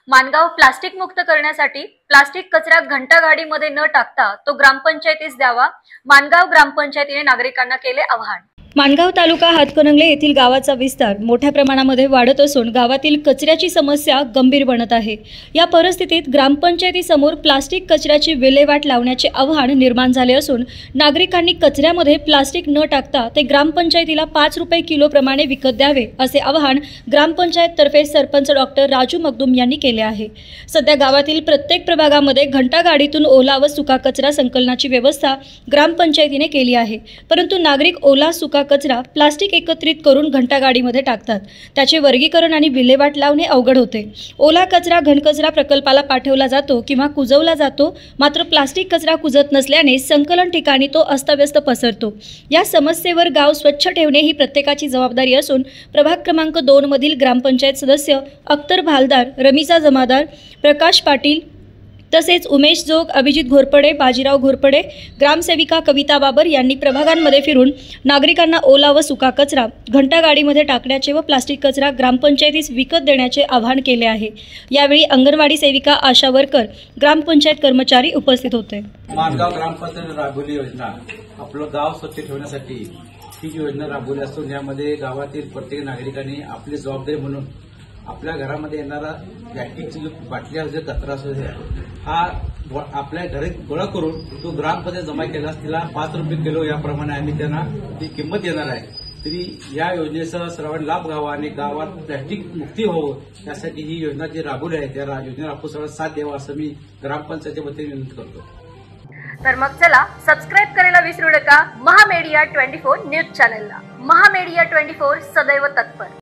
Mangaon plastic मुक्त करण्यासाठी plastic कचरा घंटागाडीमध्ये न टाकता तो ग्रामपंचायतीस द्यावा। माणगाव ग्रामपंचायतीने नागरिकांना केले आवाहन। माणगाव तालुका हातकणंगले येथील गावाचा विस्तार मोठ्या प्रमाणामध्ये वाढत असून गावातील कचऱ्याची समस्या गंभीर बनत आहे। या परिस्थितीत ग्रामपंचायतीसमोर प्लास्टिक कचऱ्याची विल्हेवाट लावण्याचे आव्हान निर्माण झाले असून नागरिकांनी कचऱ्यामध्ये प्लास्टिक न टाकता ते ग्रामपंचायतीला 5 रुपये किलो प्रमाणे विकत द्यावे असे आवाहन ग्रामपंचायत तर्फे सरपंच डॉक्टर राजू मगदूम यांनी केले आहे। सध्या गावातील प्रत्येक प्रभागामध्ये घंटागाडीतून ओला व सुका कचरा संकलनाची व्यवस्था ग्रामपंचायतीने केली आहे, परंतु नागरिक ओला सुका कचरा प्लास्टिक एकत्रित करून घंटागाडीमध्ये टाकतात। त्याचे वर्गीकरण आणि विल्हेवाट लावणे अवघड होते। ओला कचरा घनकचरा प्रकल्पाला पाठवला जातो किंवा कुजवला जातो, मात्र प्लास्टिक कचरा कुजत नसल्याने संकलन ठिकाणी तो अस्ताव्यस्त पसरतो। या समस्येवर गाव स्वच्छ ठेवणे ही प्रत्येकाची जबाबदारी असून प्रभाग क्रमांक 2 मधील ग्रामपंचायत सदस्य अख्तर भालदार, रमीसा जमादार, प्रकाश पाटील तसेच उमेश जोग, अभिजित घोरपडे, बाजीराव घोरपडे, ग्रामसेविका कविता बाबर यांनी प्रभागांमध्ये फिरून नागरिकांना ओला व सुका कचरा घंटागाडीमध्ये टाकण्याचे व प्लास्टिक कचरा ग्रामपंचायतीस विकत देण्याचे आवाहन केले आहे। यावेळी अंगणवाडी सेविका, आशा वर्कर, ग्रामपंचायत कर्मचारी उपस्थित होते। माणगाव ग्रामपंचायत राबवली योजना आपलं गाव स्वच्छ ठेवण्यासाठी ही योजना राबवली असून यामध्ये गावातील प्रत्येक नागरिकांनी आपली जबाबदारी म्हणून आपल्या घरामध्ये येणारा प्लॅस्टिकची जो बाटल्या जो कचरा असतो हा आपल्या घरी गोळा करून तो ग्रामपंचायत जमा केल्यास तिला 5 रुपये किलो याप्रमाणे आम्ही त्यांना ती किंमत देणार आहे। तरी या योजनेचा सर्वांना लाभ घ्यावा आणि गावात प्लॅस्टिक मुक्ती व्हावं यासाठी ही योजना जी राबवली आहे त्या योजनेला आपण सर्वांना साथ द्यावा असं मी ग्रामपंचायतीच्या वतीने विनंती करतो। तर मग चला सबस्क्राइब करायला विसरू नका महामेडिया 24 न्यूज चॅनलला। महामेडिया 24 सदैव तत्पर।